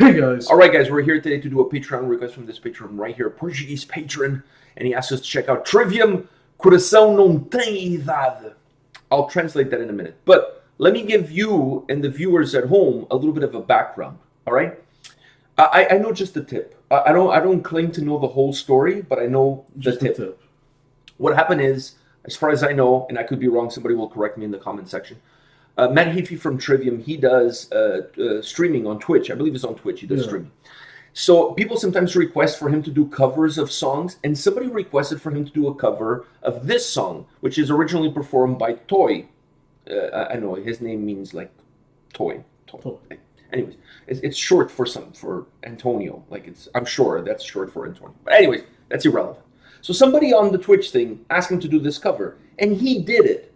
Hey guys. Alright guys, we're here today to do a Patreon request from this patron right here, a Portuguese patron, and he asked us to check out Trivium, Coração Não Tem Idade. I'll translate that in a minute, but let me give you and the viewers at home a little bit of a background, alright? I know just the tip. I don't claim to know the whole story, but I know the tip. What happened is, as far as I know, and I could be wrong, somebody will correct me in the comment section, Matt Heafy from Trivium, he does streaming on Twitch. I believe it's on Twitch. He does streaming. So people sometimes request for him to do covers of songs, and somebody requested for him to do a cover of this song, which is originally performed by Toy. I know his name means like toy. Anyways, it's short for Antonio. Like I'm sure that's short for Antonio. But anyways, that's irrelevant. So somebody on the Twitch thing asked him to do this cover, and he did it,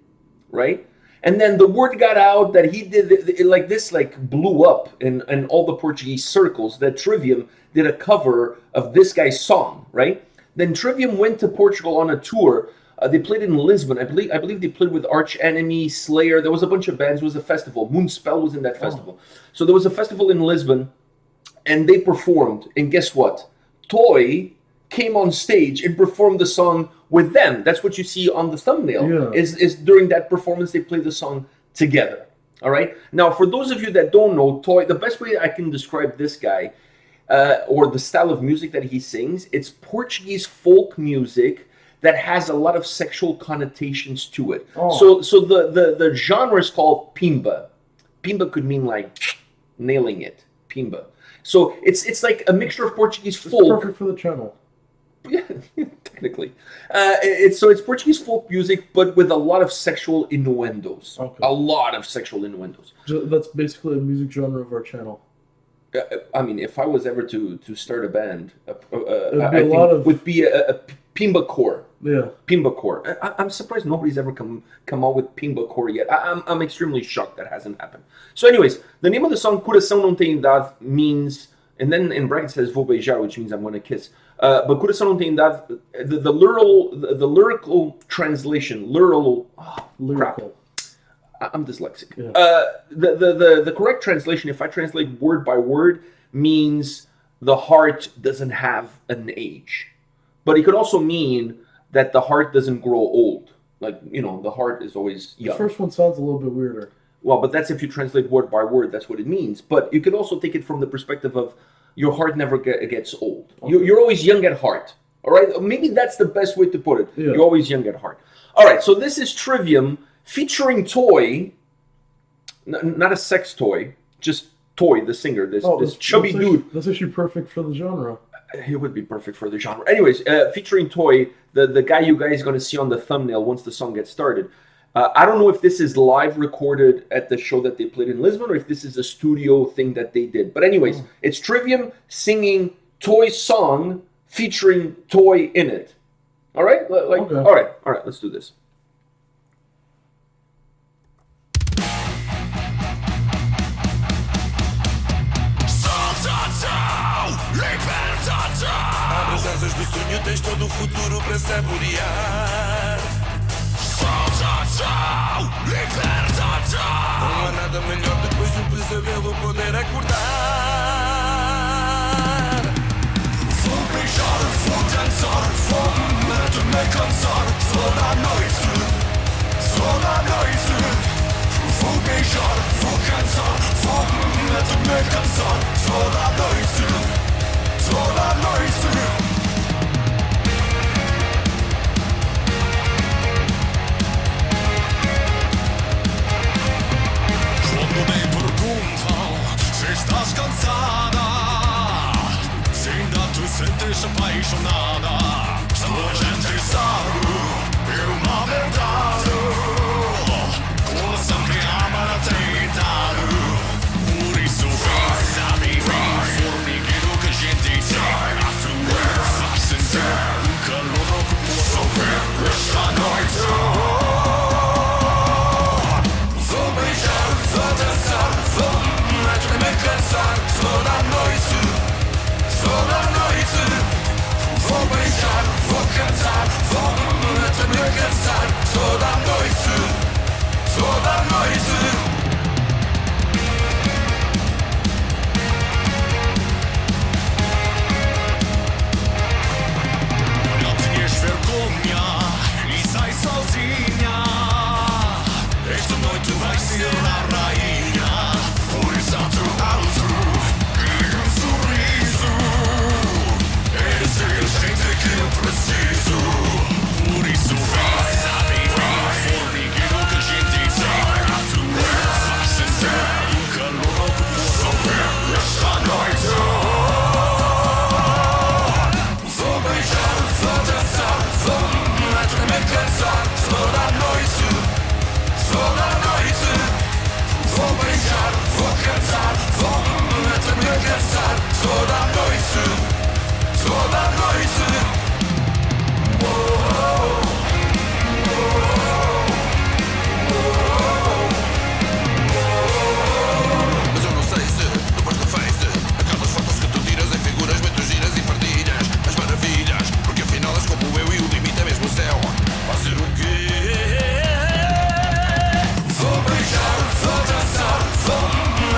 right? And then the word got out that he did it, like this, like blew up in all the Portuguese circles that Trivium did a cover of this guy's song, right? Then Trivium went to Portugal on a tour. They played in Lisbon. I believe they played with Arch Enemy, Slayer. There was a bunch of bands. It was a festival. Moonspell was in that festival. So there was a festival in Lisbon, and they performed. And guess what? Toy came on stage and performed the song with them. That's what you see on the thumbnail. Is during that performance they play the song together. All right. Now, for those of you that don't know Toy, the best way I can describe this guy or the style of music that he sings, it's Portuguese folk music that has a lot of sexual connotations to it. So the genre is called pimba. Pimba could mean like nailing it. Pimba. So it's like a mixture of Portuguese folk. It's perfect for the channel. Yeah, technically. It's Portuguese folk music, but with a lot of sexual innuendos. A lot of sexual innuendos. That's basically a music genre of our channel. I mean, if I was ever to start a band, would be a pimba core. Yeah. Pimba core. I'm surprised nobody's ever come out with pimba core yet. I'm extremely shocked that hasn't happened. So anyways, the name of the song, Coração Não Tem Idade, means, and then in brackets says vou beijar, which means I'm going to kiss. But Coração Não Tem Idade, the lyrical translation, lyrical. I'm dyslexic. Yeah. The correct translation, if I translate word by word, means the heart doesn't have an age. But it could also mean that the heart doesn't grow old. Like, you know, the heart is always young. The first one sounds a little bit weirder. Well, but that's if you translate word by word, that's what it means. But you could also take it from the perspective of your heart never gets old. Okay. You're always young at heart. All right? Maybe that's the best way to put it. Yeah. You're always young at heart. All right, so this is Trivium featuring Toy, not a sex toy, just Toy, the singer, this chubby dude. That's actually perfect for the genre. It would be perfect for the genre. Anyways, featuring Toy, the guy you guys are going to see on the thumbnail once the song gets started. I don't know if this is live recorded at the show that they played in Lisbon or if this is a studio thing that they did. But anyways, it's Trivium singing Toy's song featuring Toy in it. All right? All right, let's do this. Abre as asas do sonho, tens todo o futuro para saborear. Liberta-te! Não há nada melhor depois do pesadelo poder acordar. Vou beijar, vou dançar, vou me cansar toda a noite. Vou beijar, vou cansar, vou me cansar toda a noite. Toda a noite. Quando me perguntam se estás cansada, se ainda te sentes apaixonada, toda a gente sabe, é uma verdade. Coração que ama não tem idade. Por isso vem, sabe, vem, formigueiro que a gente tem. Afterware, faz sentir calor no que posso ver esta noite. Vou beijar, vou dançar, vou me cansar toda a noite. Vou beijar, vou cantar, vou me cansar toda a noite. Toda a noite. toda noite, toda noite. Mas eu não sei se, depois do face, aquelas fotos que tu tiras em figuras muito giras e partilhas as maravilhas, porque afinal és como eu e o limite é mesmo o céu. Fazer o quê? Vou beijar, vou dançar, vou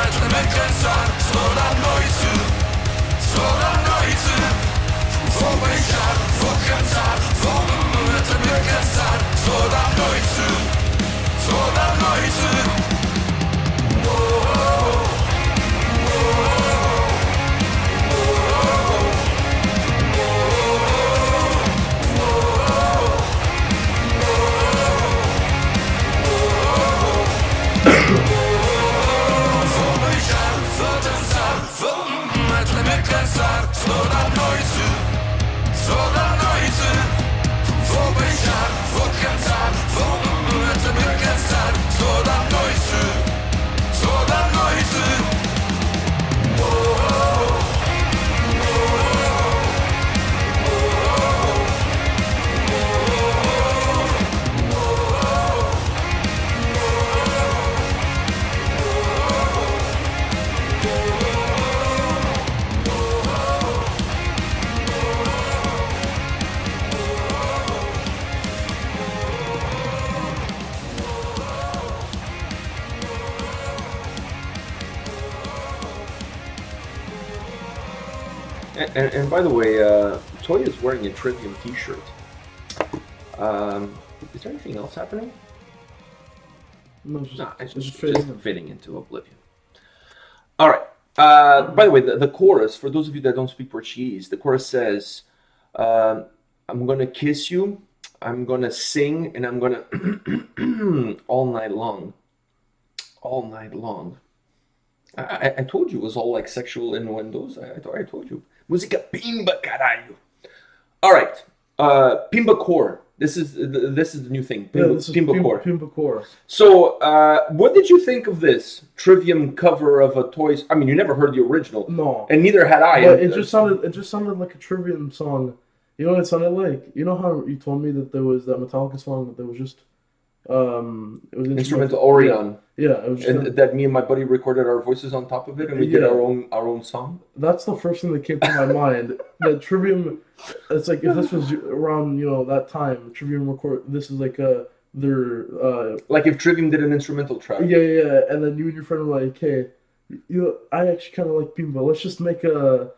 até me cansar, toda noite, toda noite. Vou beijar, vou cantar, vou até me cansar, toda noite, toda noite. Cansar toda noite, toda noite. Vou beijar, vou cantar, vou até me cansar, toda noite, toda noite. And by the way, Toy is wearing a Trivium t-shirt. Is there anything else happening? No, it's just, No, it's it's just fitting in. fitting into Oblivion. All right. By the way, the chorus, for those of you that don't speak Portuguese, the chorus says, I'm going to kiss you, I'm going to sing, and I'm going to all night long. All night long. I told you it was all like sexual innuendos. I told you. Música pimba, caralho. All right. Pimba core. This is the new thing. Pimba, This is pimba core. Pimba core. So, what did you think of this Trivium cover of a Toys? I mean, you never heard the original. No. And neither had I. But it just sounded like a Trivium song. You know what it sounded like? You know how you told me that there was that Metallica song that was just it was Instrumental Orion. Yeah, it was just And that me and my buddy recorded our voices on top of it, and we did our own song. That's the first thing that came to my mind. That Trivium, it's like if this was around that time, Trivium record. This is like their like if Trivium did an instrumental track. Yeah, and then you and your friend were like, hey, I actually kind of like Pimba. Let's just make our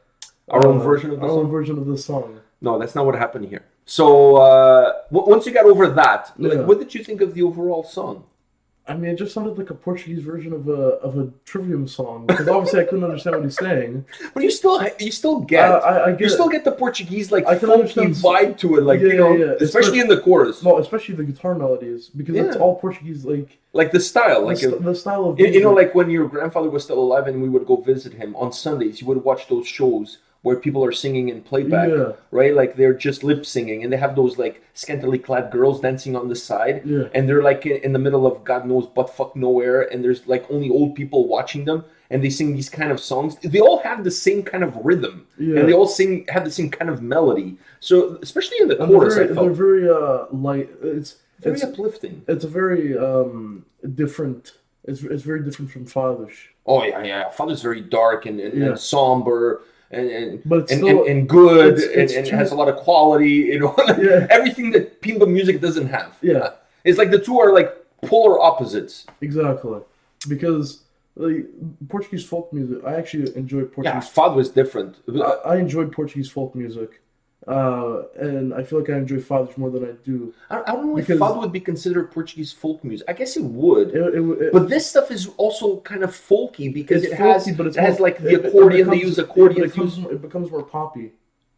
own version of the our song. own version of the song. No, that's not what happened here. So once you got over that, what did you think of the overall song? I mean, it just sounded like a Portuguese version of a Trivium song, because obviously I couldn't understand what he's saying. But you still get I get you still it. get the Portuguese like I can funky understand vibe to it, like especially in the chorus. No, especially the guitar melodies, because it's all Portuguese, like the style, like the style of you know, like when your grandfather was still alive and we would go visit him on Sundays, you would watch those shows where people are singing in playback, right? Like they're just lip singing, and they have those like scantily clad girls dancing on the side, and they're like in the middle of God knows buttfuck nowhere, and there's like only old people watching them, and they sing these kind of songs. They all have the same kind of rhythm, and they all have the same kind of melody. So especially in the chorus, I felt they're very light. It's very uplifting. It's a very different. It's very different from Fathers. Oh yeah. Father's very dark and somber. And good and has a lot of quality, everything that Pimba music doesn't have. Yeah, it's like the two are like polar opposites. Exactly, because like Portuguese folk music, I actually enjoy Portuguese. Yeah, Fado was different. I enjoyed Portuguese folk music, and I feel like I enjoy Fados more than I do. I don't know if Fado would be considered Portuguese folk music. I guess it would. But this stuff is also kind of folky because it has like the accordion. They use accordion. It becomes more poppy.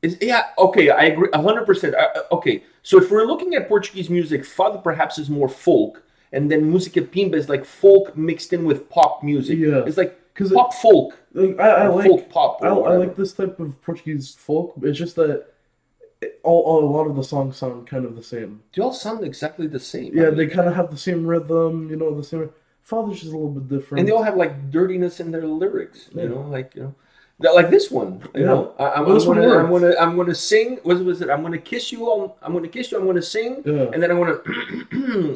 Okay, I agree 100%. Okay, so if we're looking at Portuguese music, Fado perhaps is more folk, and then Música Pimba is like folk mixed in with pop music. Yeah, it's like pop folk. I like folk pop. I like this type of Portuguese folk. It's just that a lot of the songs sound kind of the same. They all sound exactly the same. Yeah, they kind of have the same rhythm. The same. Father's is a little bit different, and they all have like dirtiness in their lyrics. Like this one, you know. I'm gonna sing. What was it? I'm gonna kiss you. I'm gonna kiss you. I'm gonna sing, and then I'm gonna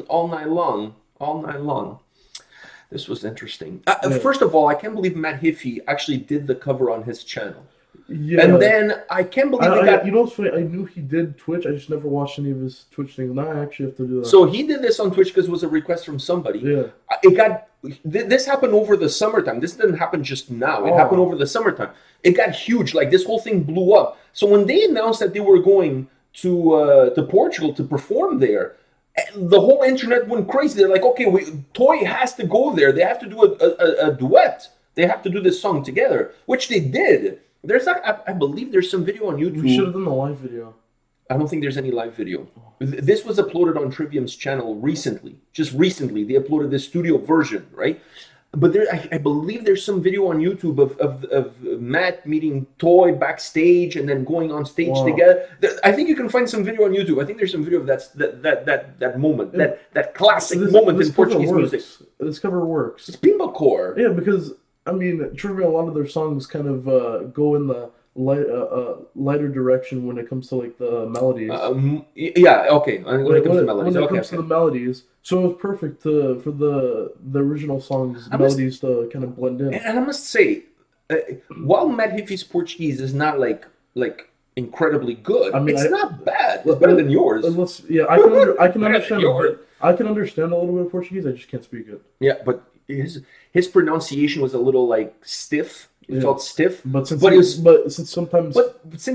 all night long. This was interesting. First of all, I can't believe Matt Hiffy actually did the cover on his channel. Yeah. And then I can't believe you know what's funny? I knew he did Twitch. I just never watched any of his Twitch things. Now I actually have to do that. So he did this on Twitch because it was a request from somebody. Yeah. This happened over the summertime. This didn't happen just now. It happened over the summertime. It got huge. Like this whole thing blew up. So when they announced that they were going to Portugal to perform there, the whole internet went crazy. They're like, okay, Toy has to go there. They have to do a duet. They have to do this song together, which they did. I believe there's some video on YouTube. We should have done the live video. I don't think there's any live video. This was uploaded on Trivium's channel recently. Just recently, they uploaded the studio version, right? But I believe there's some video on YouTube of Matt meeting Toy backstage and then going on stage together. I think you can find some video on YouTube. I think there's some video of that moment, that classic moment in Portuguese music. This cover works. It's pimba core. Yeah, because I mean, Trivium, a lot of their songs kind of go in the lighter direction when it comes to like the melodies. Yeah, okay. When it comes to melodies, when it comes to the melodies, so it was perfect for the original songs melodies to kind of blend in. And I must say, while Matt Hiffy's Portuguese is not like incredibly good, I mean, it's not bad. It's better than yours. I can understand. I can understand a little bit of Portuguese. I just can't speak it. Yeah, but his pronunciation was a little like stiff. It felt stiff, but since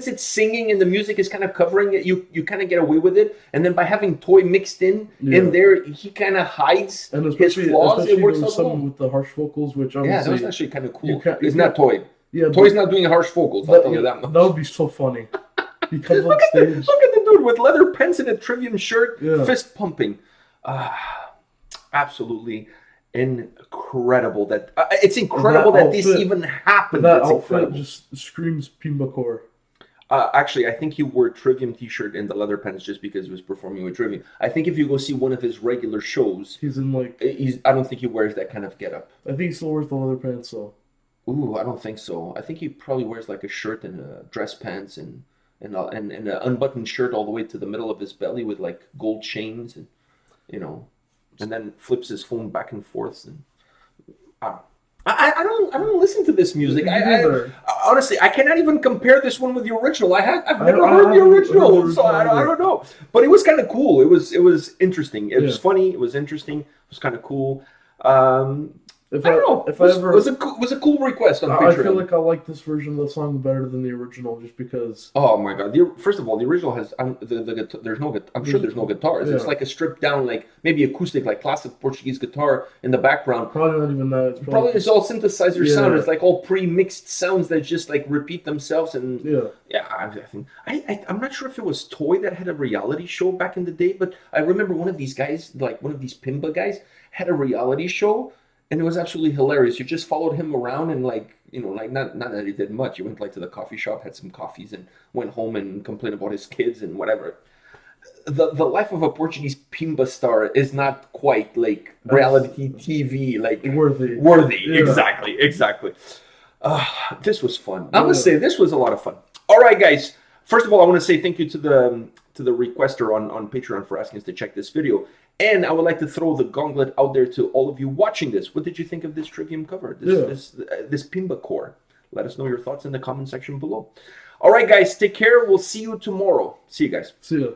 it's singing and the music is kind of covering it, you kind of get away with it. And then by having Toy mixed in there, he kind of hides his flaws. It works out well. With the harsh vocals, which that was actually kind of cool. It's not Toy. Yeah, Toy's not doing harsh vocals. I'll tell you that much. That would be so funny. He comes on stage. Look at the dude with leather pants and a Trivium shirt, fist pumping. Absolutely. Incredible that it's incredible that this even happened. That outfit just screams pimba core. Actually, I think he wore a Trivium t-shirt and the leather pants just because he was performing with Trivium. I think if you go see one of his regular shows, he's in like I don't think he wears that kind of getup. I think he still wears the leather pants though. Ooh, I don't think so. I think he probably wears like a shirt and dress pants and an unbuttoned shirt all the way to the middle of his belly with like gold chains and and then flips his phone back and forth. And I don't listen to this music. I honestly, I cannot even compare this one with the original. I've never heard the original, so I don't know. But it was kind of cool. It was interesting. It was funny. It was interesting. It was kind of cool. It was a cool request on Patreon. I feel like I like this version of the song better than the original, just because. Oh my god! First of all, the original has there's no. I'm sure there's no guitars. Yeah. It's like a stripped down, like maybe acoustic, like classic Portuguese guitar in the background. Probably not even that. It's all synthesizer sound. It's like all pre-mixed sounds that just like repeat themselves. And I think I'm not sure if it was Toy that had a reality show back in the day, but I remember one of these guys, like one of these pimba guys, had a reality show. And it was absolutely hilarious. You just followed him around and not that he did much. He went like to the coffee shop, had some coffees, and went home and complained about his kids and whatever. The life of a Portuguese pimba star is not quite like reality TV, like worthy. Yeah. Exactly. This was fun. I must say this was a lot of fun. All right, guys. First of all, I want to say thank you to the requester on Patreon for asking us to check this video. And I would like to throw the gauntlet out there to all of you watching this. What did you think of this Trivium cover? This pimba core? Let us know your thoughts in the comment section below. All right, guys, take care. We'll see you tomorrow. See you guys. See ya.